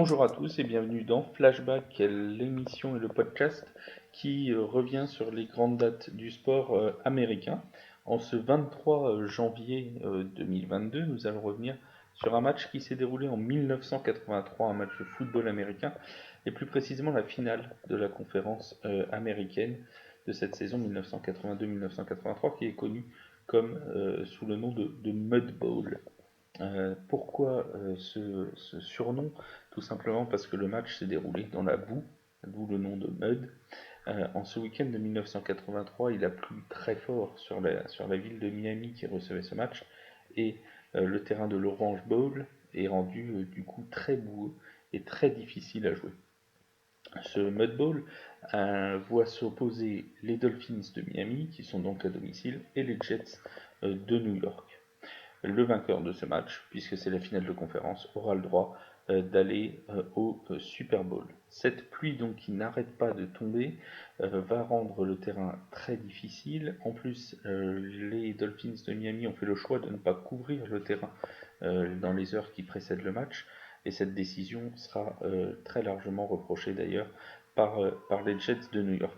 Bonjour à tous et bienvenue dans Flashback, l'émission et le podcast qui revient sur les grandes dates du sport américain. En ce 23 janvier 2022, nous allons revenir sur un match qui s'est déroulé en 1983, un match de football américain, et plus précisément la finale de la conférence américaine de cette saison 1982-1983 qui est connue comme sous le nom de Mud Bowl. Pourquoi ce surnom? Tout simplement parce que le match s'est déroulé dans la boue, d'où le nom de Mud. En ce week-end de 1983, il a plu très fort sur la ville de Miami qui recevait ce match, et le terrain de l'Orange Bowl est rendu du coup très boueux et très difficile à jouer. Ce Mud Bowl voit s'opposer les Dolphins de Miami, qui sont donc à domicile, et les Jets de New York. Le vainqueur de ce match, puisque c'est la finale de conférence, aura le droit d'aller au Super Bowl. Cette pluie donc qui n'arrête pas de tomber va rendre le terrain très difficile. En plus, les Dolphins de Miami ont fait le choix de ne pas couvrir le terrain dans les heures qui précèdent le match, et cette décision sera très largement reprochée d'ailleurs par les Jets de New York.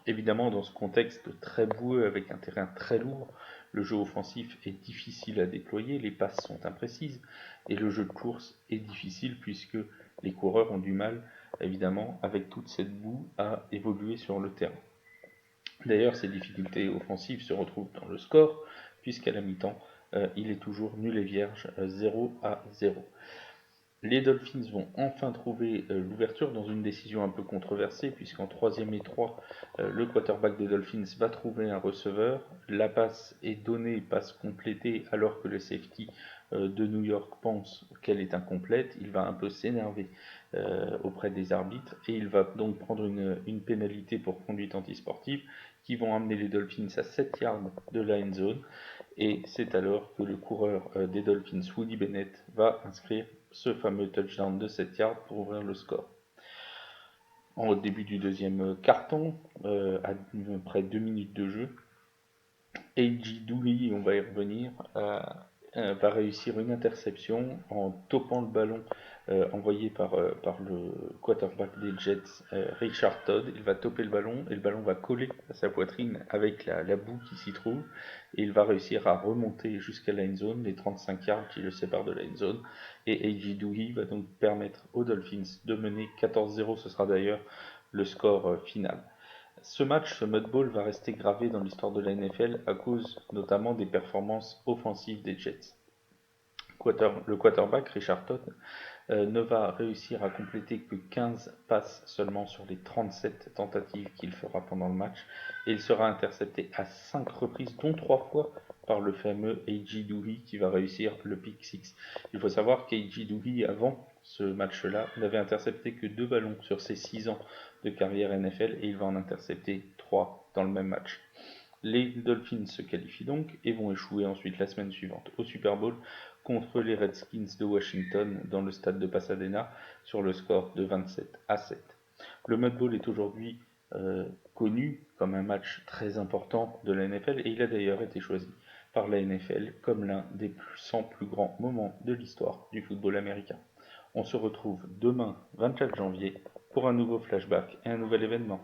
Évidemment, dans ce contexte très boueux avec un terrain très lourd, le jeu offensif est difficile à déployer, les passes sont imprécises et le jeu de course est difficile puisque les coureurs ont du mal, évidemment, avec toute cette boue à évoluer sur le terrain. D'ailleurs, ces difficultés offensives se retrouvent dans le score puisqu'à la mi-temps, il est toujours nul et vierge, 0-0. Les Dolphins vont enfin trouver l'ouverture dans une décision un peu controversée, puisqu'en 3e et 3, le quarterback des Dolphins va trouver un receveur. La passe est donnée, passe complétée, alors que le safety de New York pense qu'elle est incomplète. Il va un peu s'énerver auprès des arbitres, et il va donc prendre une pénalité pour conduite antisportive qui vont amener les Dolphins à 7 yards de la end zone. Et c'est alors que le coureur des Dolphins, Woody Bennett, va inscrire ce fameux touchdown de 7 yards pour ouvrir le score. Au début du deuxième carton, à près 2 minutes de jeu, A.J. Dewey, on va y revenir, va réussir une interception en topant le ballon envoyé par le quarterback des Jets, Richard Todd. Il va toper le ballon et le ballon va coller à sa poitrine avec la boue qui s'y trouve, et il va réussir à remonter jusqu'à la end zone, les 35 yards qui le séparent de la end zone, et A.J. Dewey va donc permettre aux Dolphins de mener 14-0. Ce sera d'ailleurs le score final. Ce match, ce Mud Bowl, va rester gravé dans l'histoire de la NFL à cause notamment des performances offensives des Jets. Le quarterback, Richard Todd, ne va réussir à compléter que 15 passes seulement sur les 37 tentatives qu'il fera pendant le match, et il sera intercepté à 5 reprises, dont 3 fois par le fameux A.J. Dewey qui va réussir le pick 6. Il faut savoir qu'A.J. Dewey, avant ce match-là, n'avait intercepté que 2 ballons sur ses 6 ans de carrière NFL, et il va en intercepter 3 dans le même match. Les Dolphins se qualifient donc et vont échouer ensuite la semaine suivante au Super Bowl contre les Redskins de Washington dans le stade de Pasadena sur le score de 27-7. Le Mud Bowl est aujourd'hui connu comme un match très important de la NFL, et il a d'ailleurs été choisi par la NFL comme l'un des 100 plus grands moments de l'histoire du football américain. On se retrouve demain 24 janvier pour un nouveau flashback et un nouvel événement.